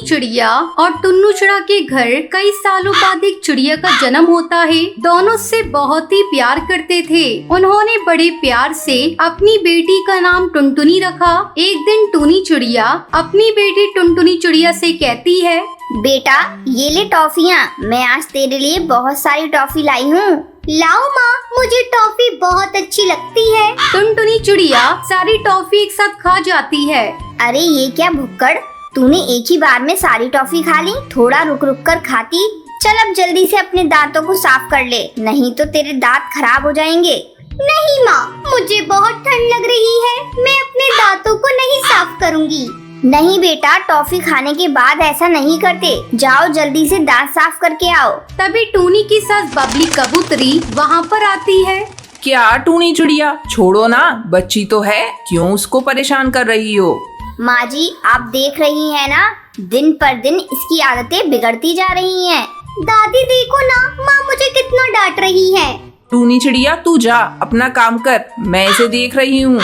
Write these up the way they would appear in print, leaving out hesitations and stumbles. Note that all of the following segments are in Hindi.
चिड़िया और टुन्नू चिड़ा के घर कई सालों बाद एक चिड़िया का जन्म होता है। दोनों उससे बहुत ही प्यार करते थे। उन्होंने बड़े प्यार से अपनी बेटी का नाम टुनटुनी रखा। एक दिन टूनी चिड़िया अपनी बेटी टुनटुनी चिड़िया से कहती है, बेटा ये ले टॉफियाँ, मैं आज तेरे लिए बहुत सारी टॉफी लाई हूँ। लाओ माँ, मुझे टॉफी बहुत अच्छी लगती है। टुनटुनी चिड़िया सारी टॉफी एक साथ खा जाती है। अरे ये क्या भुक्कड़, तूने एक ही बार में सारी टॉफी खा ली, थोड़ा रुक रुक कर खाती। चल अब जल्दी से अपने दांतों को साफ कर ले, नहीं तो तेरे दांत खराब हो जाएंगे। नहीं माँ, मुझे बहुत ठंड लग रही है, मैं अपने दांतों को नहीं साफ करूँगी। नहीं बेटा, टॉफी खाने के बाद ऐसा नहीं करते, जाओ जल्दी से दांत साफ करके आओ। तभी टूनी की सास बबली कबूतरी वहाँ पर आती है। क्या टूनी चिड़िया, छोड़ो ना, बच्ची तो है, क्यों उसको परेशान कर रही हो? माँ जी आप देख रही हैं ना, दिन पर दिन इसकी आदतें बिगड़ती जा रही हैं। दादी देखो ना, माँ मुझे कितना डांट रही है। टूनी चिड़िया तू जा, अपना काम कर, मैं इसे देख रही हूँ।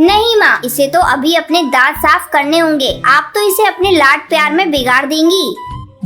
नहीं माँ, इसे तो अभी अपने दांत साफ करने होंगे, आप तो इसे अपने लाड प्यार में बिगाड़ देंगी।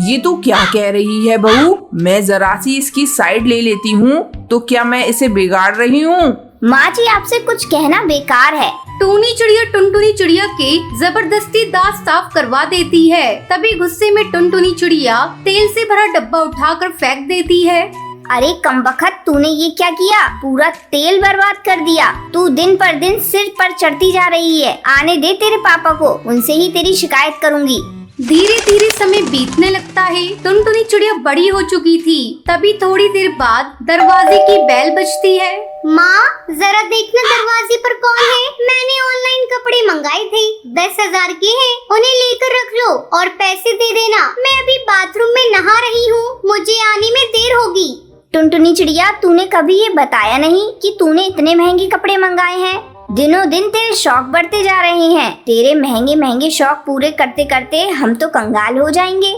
ये तू क्या कह रही है बहू? मैं जरा सी इसकी साइड ले लेती हूँ तो क्या मैं इसे बिगाड़ रही हूँ? माँ जी आपसे कुछ कहना बेकार है। टूनी चिड़िया टुनटुनी चिड़िया के जबरदस्ती दांत साफ करवा देती है। तभी गुस्से में टुनटुनी चिड़िया तेल से भरा डब्बा उठाकर फेंक देती है। अरे कमबख्त, तूने ये क्या किया? पूरा तेल बर्बाद कर दिया। तू दिन पर दिन सिर पर चढ़ती जा रही है। आने दे तेरे पापा को, उनसे ही तेरी शिकायत करूँगी। धीरे धीरे समय बीतने लगता है। टुनटुनी चिड़िया बड़ी हो चुकी थी। तभी थोड़ी देर बाद दरवाजे की बेल बजती है। माँ जरा देखना दरवाजे पर कौन है। मैंने ऑनलाइन कपड़े मंगाए थे, 10,000 के हैं, उन्हें लेकर रख लो और पैसे दे देना। मैं अभी बाथरूम में नहा रही हूँ, मुझे आने में देर होगी। टुनटुनी चिड़िया, तूने कभी ये बताया नहीं कि तूने इतने महंगे कपड़े मंगाए हैं। दिनों दिन तेरे शौक बढ़ते जा रहे हैं। तेरे महंगे महंगे शौक पूरे करते करते हम तो कंगाल हो जाएंगे।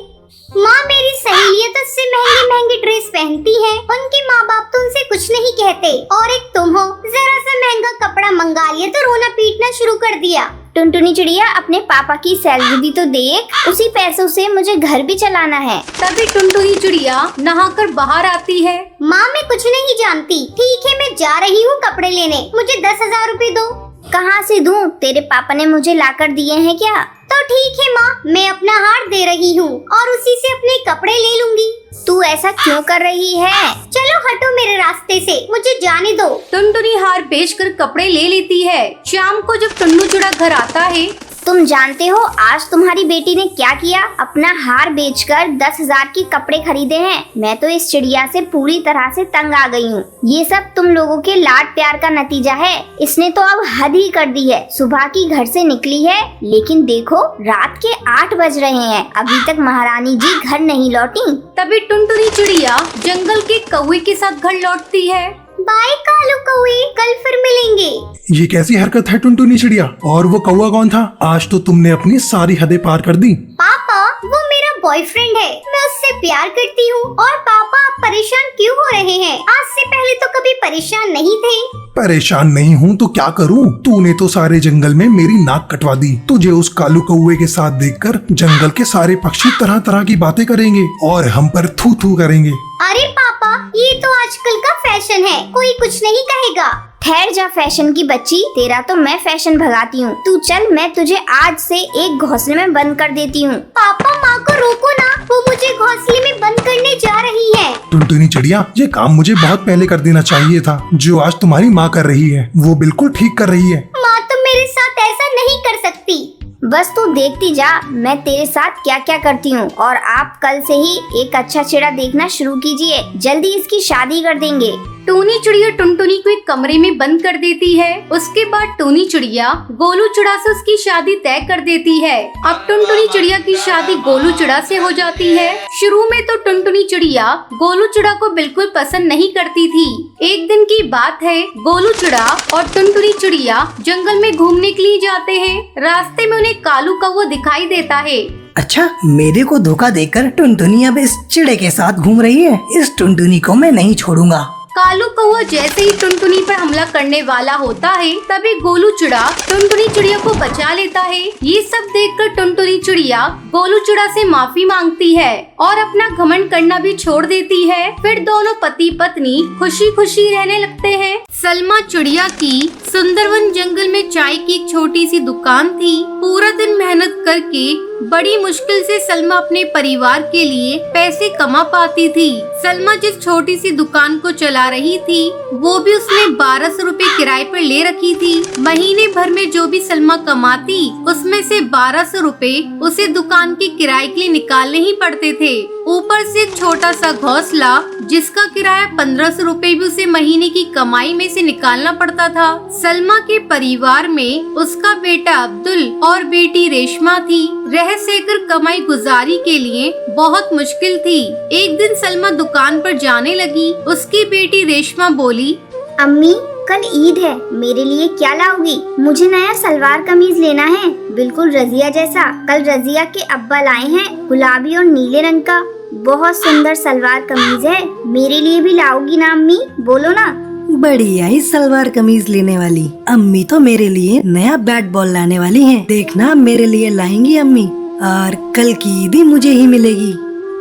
माँ मेरी सहेलियाँ तो उससे महंगे महंगे ड्रेस पहनती हैं, उनके माँ बाप तो उनसे कुछ नहीं कहते, और एक तुम हो, जरा सा महंगा कपड़ा मंगा लिया तो रोना पीटना शुरू कर दिया। टुनटुनी चिड़िया अपने पापा की सैलरी भी तो देख, उसी पैसों से मुझे घर भी चलाना है। तभी टुनटुनी चिड़िया नहाकर बाहर आती है। माँ मैं कुछ नहीं जानती, ठीक है मैं जा रही हूँ कपड़े लेने, मुझे 10,000 रुपए दो। कहाँ से दूँ? तेरे पापा ने मुझे लाकर दिए हैं क्या? तो ठीक है माँ, मैं अपना हार दे रही हूँ और उसी से अपने कपड़े ले लूंगी। तू ऐसा क्यों कर रही है? चलो हटो मेरे रास्ते से, मुझे जाने दो। टुनटुनी हार बेचकर कपड़े ले लेती है। शाम को जब टुन्नू चिड़ा घर आता है, तुम जानते हो आज तुम्हारी बेटी ने क्या किया? अपना हार बेचकर 10,000 के कपड़े खरीदे हैं। मैं तो इस चिड़िया से पूरी तरह से तंग आ गई हूँ। ये सब तुम लोगों के लाड प्यार का नतीजा है। इसने तो अब हद ही कर दी है। सुबह की घर से निकली है, लेकिन देखो रात के 8 बज रहे हैं, अभी तक महारानी जी घर नहीं लौटी। तभी टुनटुनी चिड़िया जंगल के कौवे के साथ घर लौटती है। बाय कालू कौवे, कल फिर मिलेंगे। ये कैसी हरकत है टुनटुनी चिड़िया? और वो कौवा कौन था? आज तो तुमने अपनी सारी हदें पार कर दी। पापा वो मेरा बॉयफ्रेंड है, मैं उससे प्यार करती हूँ। और पापा आप परेशान क्यों हो रहे हैं? आज से पहले तो कभी परेशान नहीं थे। परेशान नहीं हूँ तो क्या करूँ? तूने तो सारे जंगल में मेरी नाक कटवा दी। तुझे उस कालू कौवे के साथ देखकर जंगल के सारे पक्षी तरह तरह की बातें करेंगे और हम पर थू थू करेंगे। अरे पापा ये तो आजकल का फैशन है, कोई कुछ नहीं कहेगा। ठहर जा फैशन की बच्ची, तेरा तो मैं फैशन भगाती हूँ। तू चल, मैं तुझे आज से एक घोंसले में बंद कर देती हूँ। पापा माँ को रोको ना, वो मुझे घोंसले में बंद करने जा रही है। टुनटुनी चिड़िया, ये काम मुझे बहुत पहले कर देना चाहिए था। जो आज तुम्हारी माँ कर रही है वो बिल्कुल ठीक कर रही है। माँ तुम मेरे साथ ऐसा नहीं कर सकती। बस तू देखती जा मैं तेरे साथ क्या क्या करती हूँ। और आप कल से ही एक अच्छा चिड़ा देखना शुरू कीजिए, जल्दी इसकी शादी कर देंगे। टूनी चिड़िया टुनटुनी को एक कमरे में बंद कर देती है। उसके बाद टूनी चिड़िया गोलू चिड़ा से उसकी शादी तय कर देती है। अब टुनटुनी चिड़िया की शादी गोलू चिड़ा से हो जाती है। शुरू में तो टुनटुनी चिड़िया गोलू चिड़ा को बिल्कुल पसंद नहीं करती थी। एक दिन की बात है, गोलू चिड़ा और टुनटुनी चिड़िया जंगल में घूमने के लिए जाते हैं। रास्ते में उन्हें कालू कौवा दिखाई देता है। अच्छा, मेरे को धोखा देकर टुनटुनी अब इस चिड़े के साथ घूम रही है। इस टुनटुनी को मैं नहीं छोड़ूंगा। कालू कौवा जैसे ही टुनटुनी पर हमला करने वाला होता है तभी गोलू चिड़ा टुनटुनी चिड़िया को बचा लेता है। ये सब देखकर टुनटुनी चिड़िया गोलू चिड़ा से माफी मांगती है और अपना घमंड करना भी छोड़ देती है। फिर दोनों पति पत्नी खुशी खुशी रहने लगते हैं। सलमा चिड़िया की सुंदरवन जंगल में चाय की एक छोटी सी दुकान थी। पूरा दिन मेहनत करके बड़ी मुश्किल से सलमा अपने परिवार के लिए पैसे कमा पाती थी। सलमा जिस छोटी सी दुकान को चला रही थी वो भी उसने 1200 रुपए किराए पर ले रखी थी। महीने भर में जो भी सलमा कमाती उसमें से 1200 रुपए उसे दुकान के किराए के लिए निकालने ही पड़ते थे। ऊपर से एक छोटा सा घोंसला जिसका किराया 1500 रुपए भी उसे महीने की कमाई में से निकालना पड़ता था। सलमा के परिवार में उसका बेटा अब्दुल और बेटी रेशमा थी। रह सहकर कमाई गुजारी के लिए बहुत मुश्किल थी। एक दिन सलमा दुकान पर जाने लगी। उसकी बेटी रेशमा बोली, अम्मी कल ईद है, मेरे लिए क्या लाओगी? मुझे नया सलवार कमीज लेना है, बिल्कुल रजिया जैसा। कल रजिया के अब्बा लाए हैं गुलाबी और नीले रंग का, बहुत सुंदर सलवार कमीज है। मेरे लिए भी लाओगी ना अम्मी? बोलो ना। बढ़िया ही सलवार कमीज लेने वाली। अम्मी तो मेरे लिए नया बैट बॉल लाने वाली हैं। देखना मेरे लिए लाएंगी अम्मी, और कल की ईद ही मुझे ही मिलेगी।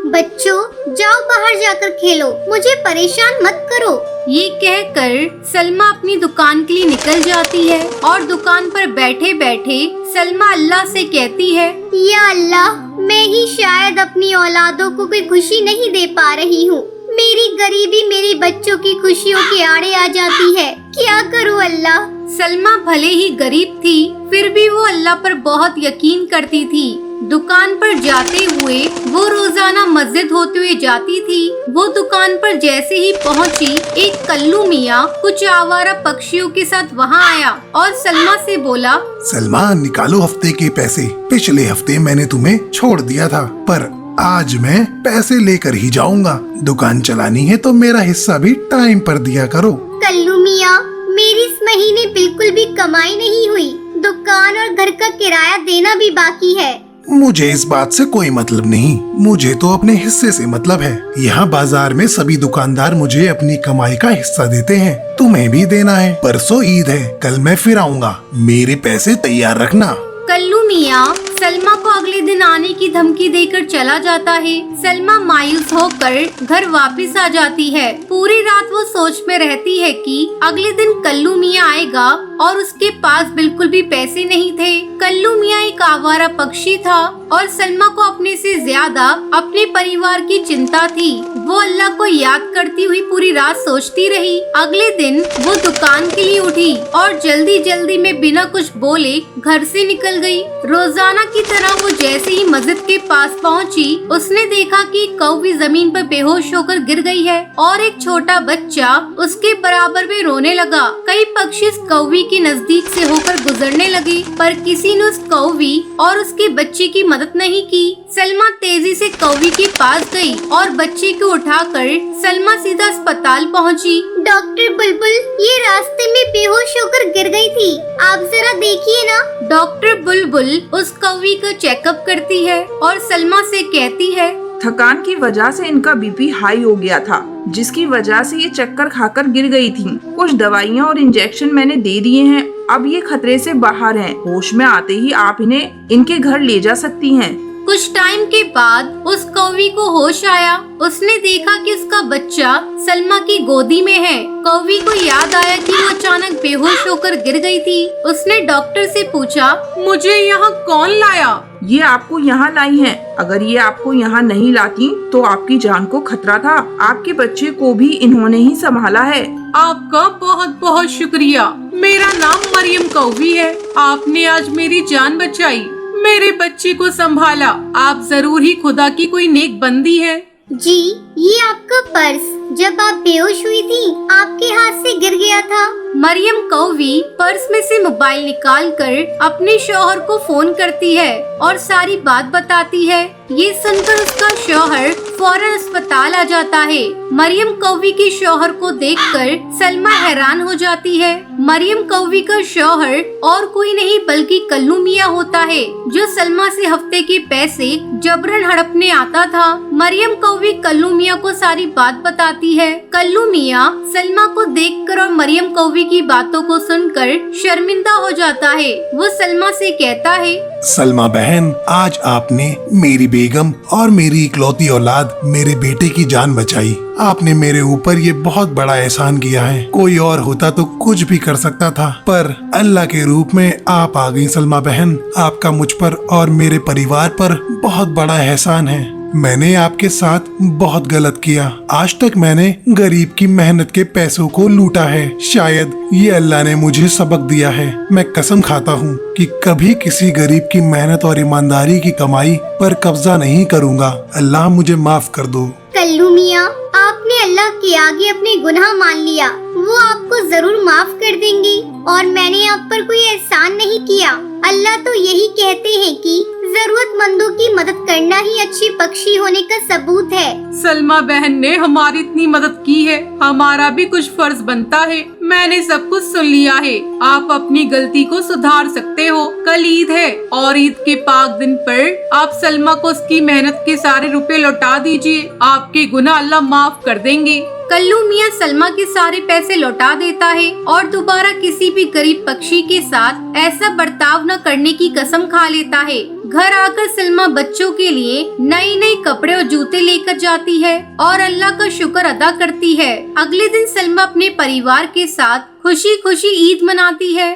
बच्चों जाओ बाहर जाकर खेलो, मुझे परेशान मत करो। ये कहकर सलमा अपनी दुकान के लिए निकल जाती है और दुकान पर बैठे बैठे सलमा अल्लाह से कहती है, या अल्लाह, मैं ही शायद अपनी औलादों को कोई खुशी नहीं दे पा रही हूँ। मेरी गरीबी मेरे बच्चों की खुशियों के आड़े आ जाती है, क्या करूँ अल्लाह। सलमा भले ही गरीब थी फिर भी वो अल्लाह पर बहुत यकीन करती थी। दुकान पर जाते हुए वो रोजाना मस्जिद होते हुए जाती थी। वो दुकान पर जैसे ही पहुंची एक कल्लू मियाँ कुछ आवारा पक्षियों के साथ वहां आया और सलमा से बोला, सलमा निकालो हफ्ते के पैसे। पिछले हफ्ते मैंने तुम्हें छोड़ दिया था, पर आज मैं पैसे लेकर ही जाऊंगा। दुकान चलानी है तो मेरा हिस्सा भी टाइम पर दिया करो। कल्लू मियाँ, मेरी इस महीने बिल्कुल भी कमाई नहीं हुई। दुकान और घर का किराया देना भी बाकी है। मुझे इस बात से कोई मतलब नहीं, मुझे तो अपने हिस्से से मतलब है। यहाँ बाजार में सभी दुकानदार मुझे अपनी कमाई का हिस्सा देते हैं, तुम्हें भी देना है। परसों ईद है, कल मैं फिर आऊँगा, मेरे पैसे तैयार रखना। कल्लू मियाँ सलमा को अगले दिन आने की धमकी देकर चला जाता है। सलमा मायूस होकर घर वापस आ जाती है। पूरी रात वो सोच में रहती है कि अगले दिन कल्लू मियाँ आएगा और उसके पास बिल्कुल भी पैसे नहीं थे। कल्लू मियाँ एक आवारा पक्षी था और सलमा को अपने से ज्यादा अपने परिवार की चिंता थी। वो अल्लाह को याद करती हुई पूरी रात सोचती रही। अगले दिन वो दुकान के लिए उठी और जल्दी जल्दी में बिना कुछ बोले घर से निकल गई। रोजाना की तरह वो जैसे ही मस्जिद के पास पहुंची, उसने देखा कि कौवी जमीन पर बेहोश होकर गिर गई है और एक छोटा बच्चा उसके बराबर में रोने लगा। कई पक्षी इस कौवी के नजदीक से होकर गुजरने लगे, पर किसी ने उस कौवी और उसके बच्चे की मदद नहीं की। सलमा तेजी से कौवी के पास गई और बच्चे को उठाकर सलमा सीधा अस्पताल पहुंची। डॉक्टर बुलबुल, ये रास्ते में बेहोश होकर गिर गई थी, आप जरा देखिए ना। डॉक्टर बुलबुल उस कौवी का चेकअप करती है और सलमा से कहती है, थकान की वजह से इनका बीपी हाई हो गया था, जिसकी वजह से ये चक्कर खाकर गिर गई थी। कुछ दवाइयाँ और इंजेक्शन मैंने दे दिए हैं, अब ये खतरे से बाहर हैं। होश में आते ही आप इन्हें इनके घर ले जा सकती हैं। कुछ टाइम के बाद उस कौवी को होश आया। उसने देखा कि उसका बच्चा सलमा की गोदी में है। कौवी को याद आया कि वो अचानक बेहोश होकर गिर गई थी। उसने डॉक्टर से पूछा, मुझे यहाँ कौन लाया? ये आपको यहाँ लाई हैं। अगर ये आपको यहाँ नहीं लाती तो आपकी जान को खतरा था। आपके बच्चे को भी इन्होंने ही संभाला है। आपका बहुत बहुत शुक्रिया। मेरा नाम मरियम कौवी है। आपने आज मेरी जान बचाई, मेरे बच्चे को संभाला। आप जरूर ही खुदा की कोई नेक बंदी है। जी, ये आपका पर्स जब आप बेहोश हुई थी आपके हाथ से गिर गया था। मरियम कौवी पर्स में से मोबाइल निकालकर अपने शौहर को फोन करती है। और सारी बात बताती है। ये सुनकर उसका शौहर फौरन अस्पताल आ जाता है। मरियम कौवी के शौहर को देखकर सलमा हैरान हो जाती है। मरियम कौवी का शौहर और कोई नहीं बल्कि कल्लू मियाँ होता है, जो सलमा से हफ्ते के पैसे जबरन हड़पने आता था। मरियम कौवी कल्लू मियाँ को सारी बात बताती है। कल्लू मियाँ सलमा को देखकर और मरियम कौवी की बातों को सुनकर शर्मिंदा हो जाता है। वो सलमा से कहता है, सलमा बहन, आज आपने मेरी बेगम और मेरी इकलौती औलाद मेरे बेटे की जान बचाई। आपने मेरे ऊपर ये बहुत बड़ा एहसान किया है। कोई और होता तो कुछ भी कर सकता था, पर अल्लाह के रूप में आप आ गई सलमा बहन। आपका मुझ पर और मेरे परिवार पर बहुत बड़ा एहसान है। मैंने आपके साथ बहुत गलत किया। आज तक मैंने गरीब की मेहनत के पैसों को लूटा है। शायद ये अल्लाह ने मुझे सबक दिया है। मैं कसम खाता हूँ कि कभी किसी गरीब की मेहनत और ईमानदारी की कमाई पर कब्जा नहीं करूँगा। अल्लाह मुझे माफ कर दो। कल्लू मियाँ, आपने अल्लाह के आगे अपने गुनाह मान लिया। वो आपको जरूर माफ कर देंगे और मैंने आप पर कोई एहसान नहीं किया। अल्लाह तो यही कहते हैं कि जरूरतमंदों की मदद करना ही अच्छी पक्षी होने का सबूत है। सलमा बहन ने हमारी इतनी मदद की है, हमारा भी कुछ फर्ज बनता है। मैंने सब कुछ सुन लिया है। आप अपनी गलती को सुधार सकते हो। कल ईद है और ईद के पाक दिन पर आप सलमा को उसकी मेहनत के सारे रुपए लौटा दीजिए। आपके गुनाह अल्लाह माफ कर देंगे। कल्लू मियाँ सलमा के सारे पैसे लौटा देता है और दोबारा किसी भी गरीब पक्षी के साथ ऐसा बर्ताव न करने की कसम खा लेता है। घर आकर सलमा बच्चों के लिए नए नए कपड़े और जूते लेकर जाती है और अल्लाह का शुक्र अदा करती है। अगले दिन सलमा अपने परिवार के साथ खुशी खुशी ईद मनाती है।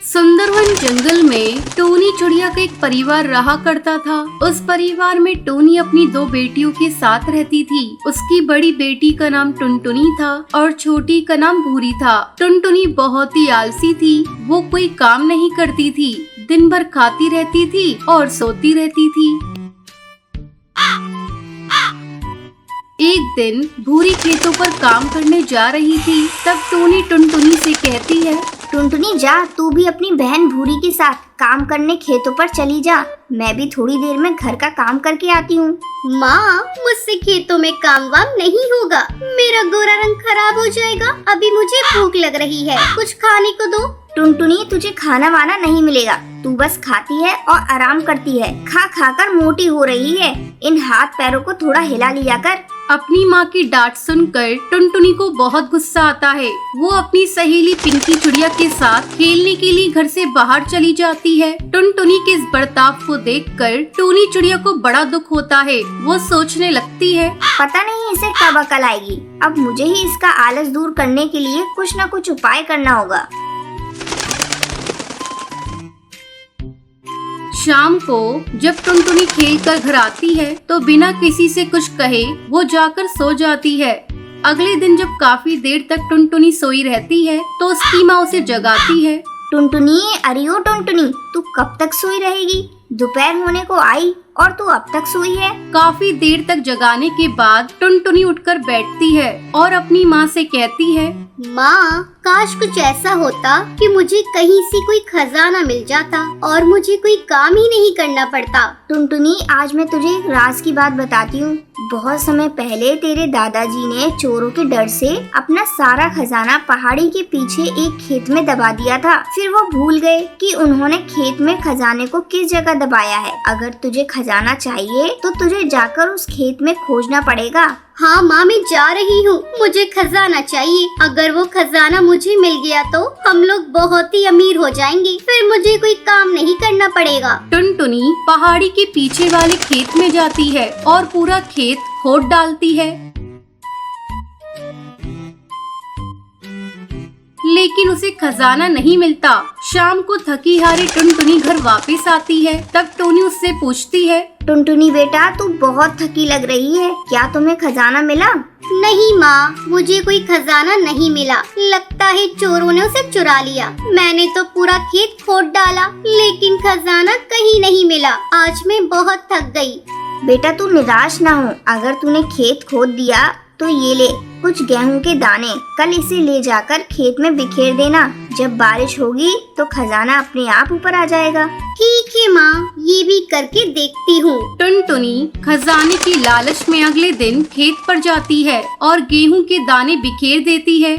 सुंदरवन जंगल में टोनी चिड़िया का एक परिवार रहा करता था। उस परिवार में टोनी अपनी 2 बेटियों के साथ रहती थी। उसकी बड़ी बेटी का नाम टुनटुनी था और छोटी का नाम भूरी था। टुनटुनी बहुत ही आलसी थी। वो कोई काम नहीं करती थी, दिन भर खाती रहती थी और सोती रहती थी। एक दिन भूरी खेतों पर काम करने जा रही थी। तब टोनी टुनटुनी से कहती है, टुनटुनी जा, तू भी अपनी बहन भूरी के साथ काम करने खेतों पर चली जा। मैं भी थोड़ी देर में घर का काम करके आती हूँ। माँ, मुझसे खेतों में काम वाम नहीं होगा। मेरा गोरा रंग खराब हो जाएगा। अभी मुझे भूख लग रही है, कुछ खाने को दो। टुनटुनी, तुझे खाना वाना नहीं मिलेगा। तू बस खाती है और आराम करती है। खा खा कर मोटी हो रही है। इन हाथ पैरों को थोड़ा हिला लिया कर। अपनी माँ की डांट सुनकर टुनटुनी को बहुत गुस्सा आता है। वो अपनी सहेली पिंकी चिड़िया के साथ खेलने के लिए घर से बाहर चली जाती है। टुनटुनी के इस बर्ताव को देखकर टोनी चिड़िया को बड़ा दुख होता है। वो सोचने लगती है, पता नहीं इसे कब अकल आएगी। अब मुझे ही इसका आलस दूर करने के लिए कुछ न कुछ उपाय करना होगा। शाम को जब टुनटुनी खेल कर घर आती है तो बिना किसी से कुछ कहे वो जाकर सो जाती है। अगले दिन जब काफी देर तक टुनटुनी सोई रहती है तो उसकी माँ उसे जगाती है। टुनटुनी, अरे ओ टुनटुनी, तू कब तक सोई रहेगी? दोपहर होने को आई और तू अब तक सोई है। काफी देर तक जगाने के बाद टुनटुनी उठकर बैठती है और अपनी माँ से कहती है, माँ, काश कुछ ऐसा होता कि मुझे कहीं से कोई खजाना मिल जाता और मुझे कोई काम ही नहीं करना पड़ता। टुनटुनी, आज मैं तुझे एक राज की बात बताती हूँ। बहुत समय पहले तेरे दादाजी ने चोरों के डर से अपना सारा खजाना पहाड़ी के पीछे एक खेत में दबा दिया था। फिर वो भूल गए कि उन्होंने खेत में खजाने को किस जगह दबाया है। अगर तुझे खजाना चाहिए तो तुझे जाकर उस खेत में खोजना पड़ेगा। हाँ माँ, मैं जा रही हूँ। मुझे खजाना चाहिए। अगर वो खजाना मुझे मिल गया तो हम लोग बहुत ही अमीर हो जाएंगे। फिर मुझे कोई काम नहीं करना पड़ेगा। टुनटुनी पहाड़ी के पीछे वाले खेत में जाती है और पूरा खेत खोद डालती है, लेकिन उसे खजाना नहीं मिलता। शाम को थकी हारी टुनटुनी घर वापस आती है। तब टोनी उससे पूछती है, टुनटुनी बेटा, तू बहुत थकी लग रही है। क्या तुम्हें खजाना मिला? नहीं माँ, मुझे कोई खजाना नहीं मिला। लगता है चोरों ने उसे चुरा लिया। मैंने तो पूरा खेत खोद डाला, लेकिन खजाना कहीं नहीं मिला। आज मैं बहुत थक गई। बेटा, तू निराश ना हो। अगर तूने खेत खोद दिया तो ये ले कुछ गेहूं के दाने, कल इसे ले जाकर खेत में बिखेर देना। जब बारिश होगी तो खजाना अपने आप ऊपर आ जाएगा। ठीक है माँ, ये भी करके देखती हूँ। टुनटुनी खजाने की लालच में अगले दिन खेत पर जाती है और गेहूं के दाने बिखेर देती है।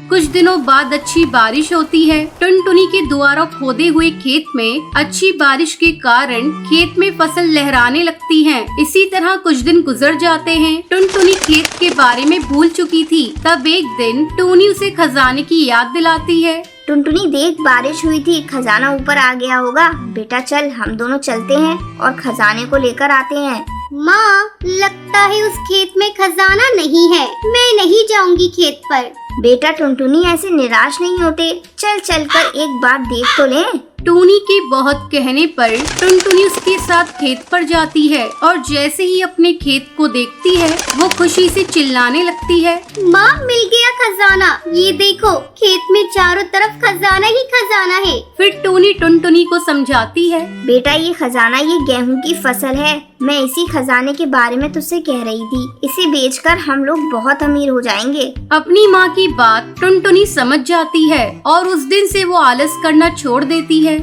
कुछ दिनों बाद अच्छी बारिश होती है। टुनटुनी के द्वारा खोदे हुए खेत में अच्छी बारिश के कारण खेत में फसल लहराने लगती है। इसी तरह कुछ दिन गुजर जाते हैं। टुनटुनी खेत के बारे में भूल चुकी थी। तब एक दिन टूनी उसे खजाने की याद दिलाती है। टुनटुनी देख, बारिश हुई थी, खजाना ऊपर आ गया होगा। बेटा चल, हम दोनों चलते हैं और खजाने को लेकर आते हैं। माँ, लगता है उस खेत में खजाना नहीं है। मैं नहीं जाऊंगी खेत पर। बेटा टुनटुनी ऐसे निराश नहीं होते, चल चल कर एक बार देख तो ले। टूनी के बहुत कहने पर टुनटुनी उसके साथ खेत पर जाती है और जैसे ही अपने खेत को देखती है वो खुशी से चिल्लाने लगती है। माँ, मिल गया खजाना, ये देखो खेत में चारों तरफ खजाना ही खजाना है। फिर टूनी टुनटुनी को समझाती है। बेटा ये खजाना ये गेहूं की फसल है। मैं इसी खजाने के बारे में तुझसे कह रही थी। इसे बेचकर हम लोग बहुत अमीर हो जाएंगे। अपनी माँ की बात टुनटुनी समझ जाती है और उस दिन से वो आलस करना छोड़ देती है।